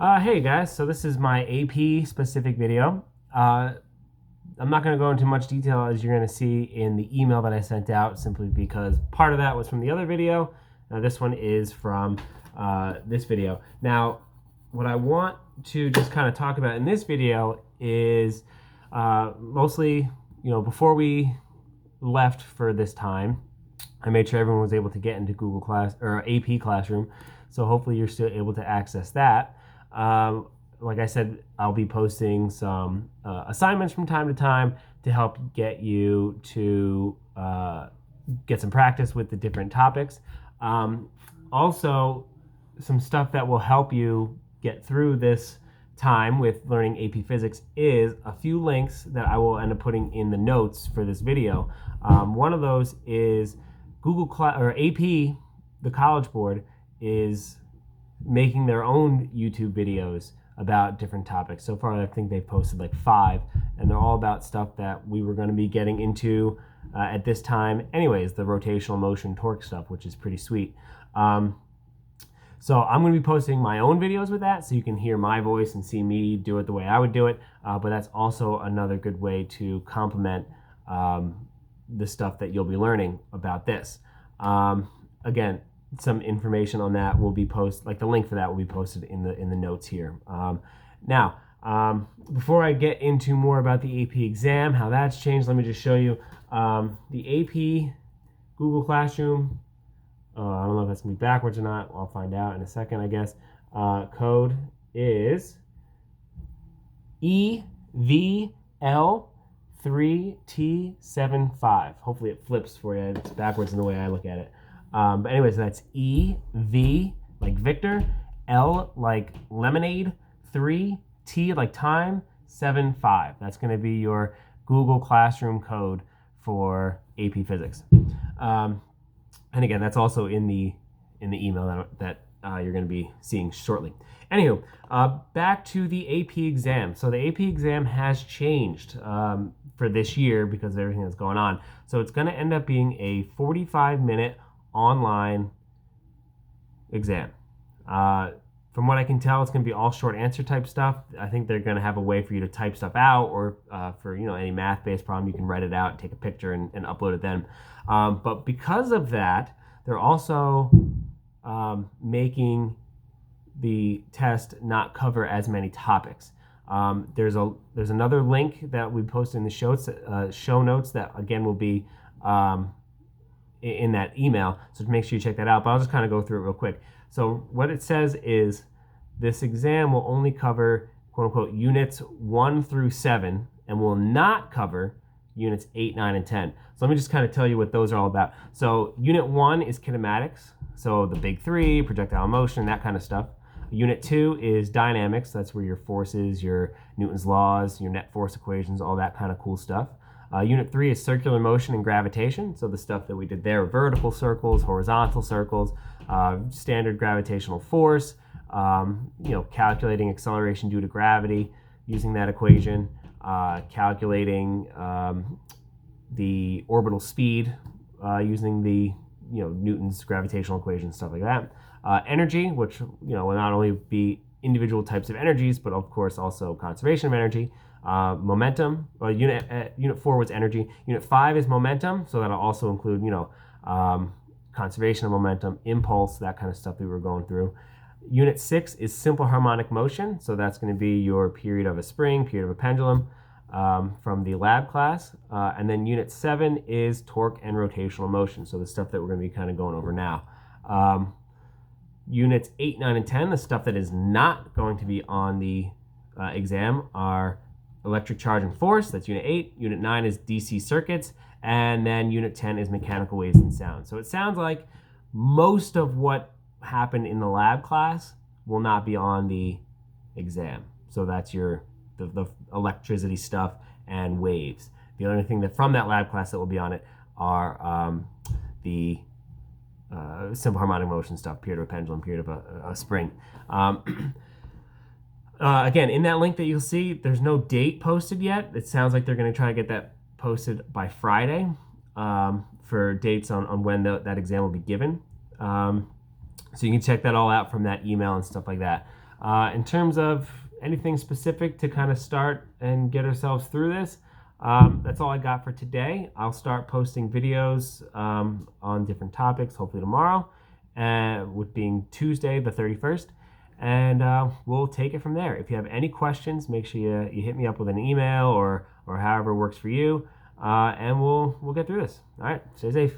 Hey guys, so this is my AP specific video. I'm not going to go into much detail as you're going to see in the email that I sent out, simply because part of that was from the other video. This one is from this video. Now, what I want to just kind of talk about in this video is mostly, before we left for this time, I made sure everyone was able to get into Google Class or AP Classroom. So hopefully you're still able to access that. Like I said, I'll be posting some assignments from time to time to help get you to get some practice with the different topics. Also, some stuff that will help you get through this time with learning AP Physics is a few links that I will end up putting in the notes for this video. One of those is AP, the College Board, is making their own YouTube videos about different topics. So far, I think they've posted like 5, and they're all about stuff that we were going to be getting into at this time. Anyways, the rotational motion torque stuff, which is pretty sweet. So I'm going to be posting my own videos with that, so you can hear my voice and see me do it the way I would do it. But that's also another good way to complement the stuff that you'll be learning about this. Again, some information on that will be posted, like the link for that will be posted in the notes here. Now, before I get into more about the AP exam, how that's changed, let me just show you the AP Google Classroom. I don't know if that's going to be backwards or not. I'll find out in a second, I guess. Code is EVL3T75. Hopefully it flips for you. It's backwards in the way I look at it. But anyways, that's EV like Victor, L like lemonade, 3, T like time, 7, 5. That's going to be your Google Classroom code for AP Physics. And again, that's also in the email that you're going to be seeing shortly. Anywho, back to the AP exam. So the AP exam has changed for this year because of everything that's going on. So it's going to end up being a 45-minute online exam. From what I can tell, it's going to be all short answer type stuff. I think they're going to have a way for you to type stuff out, or for any math-based problem, you can write it out, take a picture, and upload it then. But because of that, they're also making the test not cover as many topics. There's another link that we posted in the show notes that again will be in that email, so make sure you check that out. But I'll just kind of go through it real quick. So what it says is this exam will only cover quote unquote units 1 through 7 and will not cover units 8, 9, and 10. So let me just kind of tell you what those are all about. So unit 1 is kinematics, so the big 3, projectile motion, that kind of stuff. Unit 2 is dynamics, that's where your forces, your Newton's laws, your net force equations, all that kind of cool stuff. Unit 3 is circular motion and gravitation, so the stuff that we did there, vertical circles, horizontal circles, standard gravitational force, calculating acceleration due to gravity using that equation, calculating the orbital speed using the Newton's gravitational equation, stuff like that. Energy, which will not only be individual types of energies, but of course also conservation of energy. Momentum, unit 4 was energy. Unit 5 is momentum, so that'll also include conservation of momentum, impulse, that kind of stuff we were going through. Unit 6 is simple harmonic motion, so that's going to be your period of a spring, period of a pendulum from the lab class. And then Unit 7 is torque and rotational motion, so the stuff that we're going to be kind of going over now. Units 8, 9, and 10, the stuff that is not going to be on the exam are electric charge and force, that's Unit 8. Unit 9 is DC circuits, and then Unit 10 is mechanical waves and sound. So it sounds like most of what happened in the lab class will not be on the exam. So that's the electricity stuff and waves. The only thing that from that lab class that will be on it are the simple harmonic motion stuff, period of a pendulum, period of a spring. Again, in that link that you'll see, there's no date posted yet. It sounds like they're going to try to get that posted by Friday for dates on when that exam will be given. So you can check that all out from that email and stuff like that. In terms of anything specific to kind of start and get ourselves through this, that's all I got for today. I'll start posting videos on different topics, hopefully tomorrow, with being Tuesday the 31st. And we'll take it from there. If you have any questions, make sure you hit me up with an email or however works for you, and we'll get through this. All right, stay safe.